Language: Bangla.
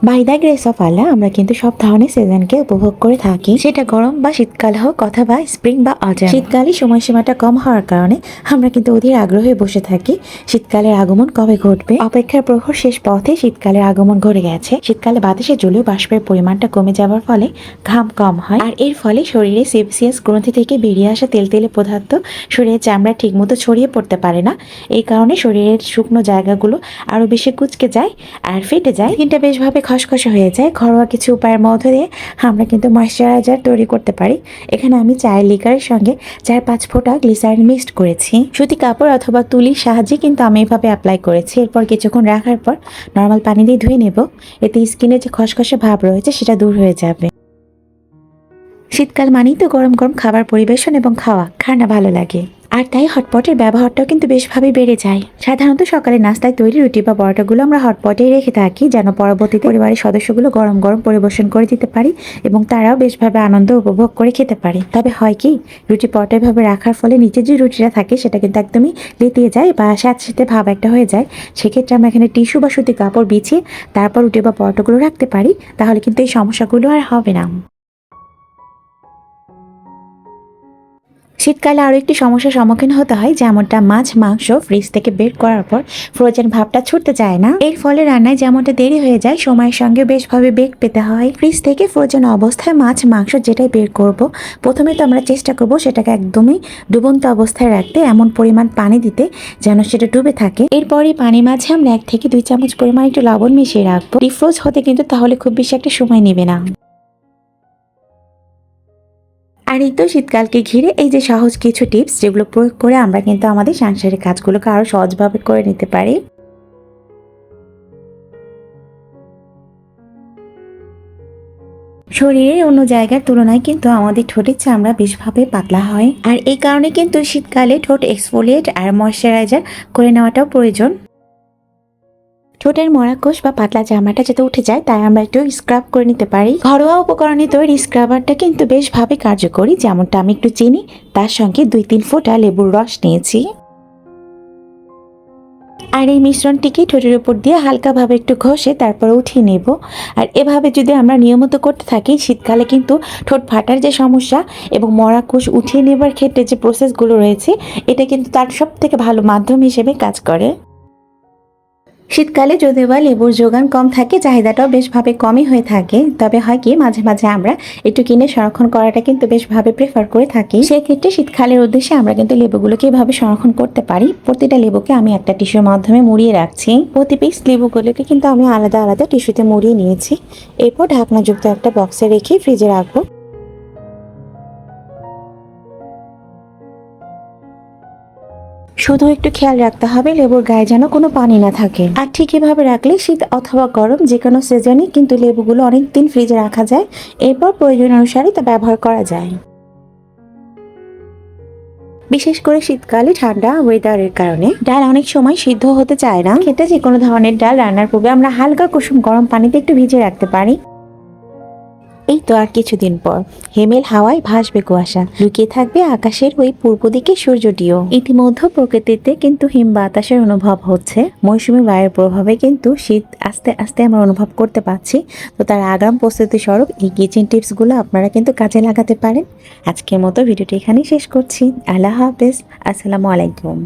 বাই দ্য গ্রেস অফ আল্লাহ আমরা কিন্তু সব ধরনের সিজনকে উপভোগ করে থাকি, সেটা গরম বা শীতকাল হোক অথবা স্প্রিং বা অজাম। শীতকালে সময়সীমাটা কম হওয়ার কারণে আমরা কিন্তু অধীর আগ্রহে বসে থাকি শীতকালের আগমন কবে ঘটবে। অপেক্ষার প্রহর শেষ পথে শীতকালের আগমন ঘটে গেছে। শীতকালে বাতাসে জলীয় বাষ্পের পরিমাণটা কমে যাওয়ার ফলে ঘাম কম হয়, আর এর ফলে শরীরে সেবসিয়াস গ্রন্থি থেকে বেরিয়ে আসা তেলতেলে পদার্থ শরীরের চামড়া ঠিকমতো ছড়িয়ে পড়তে পারে না। এই কারণে শরীরের শুকনো জায়গাগুলো আরো বেশি কুঁচকে যায় আর ফেটে যায়, স্কিনটা বেশভাবে খসখসে হয়ে যায়। ঘরোয়া কিছু উপায়ের মধ্য দিয়ে আমরা কিন্তু ময়েশ্চারাইজার তৈরি করতে পারি। এখানে আমি চায়ের লিকারের সঙ্গে 4-5 ফোঁটা গ্লিসারিন মিক্সড করেছি। সুতি কাপড় অথবা তুলির সাহায্যে কিন্তু আমি এভাবে অ্যাপ্লাই করেছি। এরপর কিছুক্ষণ রাখার পর নর্মাল পানি দিয়ে ধুয়ে নেব। এতে স্কিনে যে খসখসে ভাব রয়েছে সেটা দূর হয়ে যাবে। শীতকাল মানেই তো গরম গরম খাবার পরিবেশন এবং খাওয়া খানা ভালো লাগে, আর তাই হটপটের ব্যবহারটাও কিন্তু বেশভাবে বেড়ে যায়। সাধারণত সকালে নাস্তায় তৈরি রুটি বা পরোটাগুলো আমরা হটপটেই রেখে থাকি, যেন পরবর্তীতে পরিবারের সদস্যগুলো গরম গরম পরিবেশন করে দিতে পারি এবং তারাও বেশভাবে আনন্দ উপভোগ করে খেতে পারে। তবে হয় কি, রুটি পরোটা এভাবে রাখার ফলে নিচে যে রুটিটা থাকে সেটা কিন্তু একদমই লেতিয়ে যায় বা স্যাঁতসেঁতে ভাব একটা হয়ে যায়। সেক্ষেত্রে আমরা এখানে টিস্যু বা সুতি কাপড় বিছিয়ে তারপর রুটি বা পরোটাগুলো রাখতে পারি, তাহলে কিন্তু এই সমস্যাগুলো আর হবে না। শীতকালে আরও একটি সমস্যার সম্মুখীন হতে হয়, যেমনটা মাছ মাংস ফ্রিজ থেকে বের করার পর ফ্রোজেন ভাবটা ছুটতে চায় না। এর ফলে রান্নায় যেমনটা দেরি হয়ে যায়, সময়ের সঙ্গে বেশভাবে বেগ পেতে হয়। ফ্রিজ থেকে ফ্রোজেন অবস্থায় মাছ মাংস যেটাই বের করব, প্রথমে তো আমরা চেষ্টা করব সেটাকে একদমই ডুবন্ত অবস্থায় রাখতে, এমন পরিমাণ পানি দিতে যেন সেটা ডুবে থাকে। এরপরই পানির মাঝে আমরা 1 থেকে 2 চামচ পরিমাণ একটু লবণ মিশিয়ে রাখবো। ডিফ্রোজ হতে কিন্তু তাহলে খুব বেশি একটা সময় নেবে না। আর এই তো শীতকালকে ঘিরে এই যে সহজ কিছু টিপস, যেগুলো প্রয়োগ করে আমরা কিন্তু আমাদের সাংসারিক কাজগুলোকে আরো সহজভাবে করে নিতে পারি। শরীরের অন্য জায়গার তুলনায় কিন্তু আমাদের ঠোঁটের চামড়া বেশভাবে পাতলা হয়, আর এই কারণে কিন্তু শীতকালে ঠোঁট এক্সফোলিয়েট আর ময়শ্চারাইজার করে নেওয়াটাও প্রয়োজন। ঠোঁটের মরাকোষ বা পাতলা চামড়াটা যাতে উঠে যায়, তাই আমরা একটু স্ক্রাব করে নিতে পারি। ঘরোয়া উপকরণে তৈরি স্ক্রাবারটা কিন্তু বেশভাবে কার্যকরী, যেমনটা আমি একটু চিনি, তার সঙ্গে 2-3 ফোঁটা লেবুর রস নিয়েছি। আর এই মিশ্রণটিকে ঠোঁটের উপর দিয়ে হালকাভাবে একটু ঘষে তারপর উঠিয়ে নেব। আর এভাবে যদি আমরা নিয়মিত করতে থাকি, শীতকালে কিন্তু ঠোঁট ফাটার যে সমস্যা এবং মরাকোষ উঠিয়ে নেবার ক্ষেত্রে যে প্রসেসগুলো রয়েছে, এটা কিন্তু তার সব থেকে ভালো মাধ্যম হিসেবে কাজ করে। শীতকালে যদিও বা লেবুর যোগান কম থাকে, চাহিদাটাও বেশভাবে কমই হয়ে থাকে, তবে হয় কি মাঝে মাঝে আমরা একটু কিনে সংরক্ষণ করাটা কিন্তু বেশভাবে প্রেফার করে থাকি। সেক্ষেত্রে শীতকালের উদ্দেশ্যে আমরা কিন্তু লেবুগুলোকে এভাবে সংরক্ষণ করতে পারি। প্রতিটা লেবুকে আমি একটা টিস্যুর মাধ্যমে মুড়িয়ে রাখছি। প্রতি পিস লেবুগুলোকে কিন্তু আমি আলাদা আলাদা টিস্যুতে মুড়িয়ে নিয়েছি। এরপর ঢাকনাযুক্ত একটা বক্সে রেখে ফ্রিজে রাখবো। শুধু একটু খেয়াল রাখতে হবে লেবুর গায়ে যেন কোনো পানি না থাকে। আর ঠিক এভাবে রাখলে শীত অথবা গরম যে কোনো সিজনে কিন্তু লেবুগুলো অনেক দিন ফ্রিজে রাখা যায়। এরপর প্রয়োজন অনুসারে তা ব্যবহার করা যায়। বিশেষ করে শীতকালে ঠান্ডা ওয়েদারের কারণে ডাল অনেক সময় সিদ্ধ হতে চায় না। খেতে যে কোনো ধরনের ডাল রান্নার পূর্বে আমরা হালকা কুসুম গরম পানিতে একটু ভিজিয়ে রাখতে পারি। এই তো আর কিছুদিন পর হিমেল হাওয়ায় ভাসবে কুয়াশা, লুকিয়ে থাকবে আকাশের ওই পূর্ব দিকে সূর্যটিও। ইতিমধ্যে প্রকৃতিতে কিন্তু হিম বাতাসের অনুভব হচ্ছে। মৌসুমী বায়ুর প্রভাবে কিন্তু শীত আস্তে আস্তে আমরা অনুভব করতে পারছি। তো তার আগাম প্রস্তুতি স্বরূপ এই কিচেন টিপসগুলো আপনারা কিন্তু কাজে লাগাতে পারেন। আজকের মতো ভিডিওটি এখানেই শেষ করছি। আল্লাহ হাফেজ, আসসালামু আলাইকুম।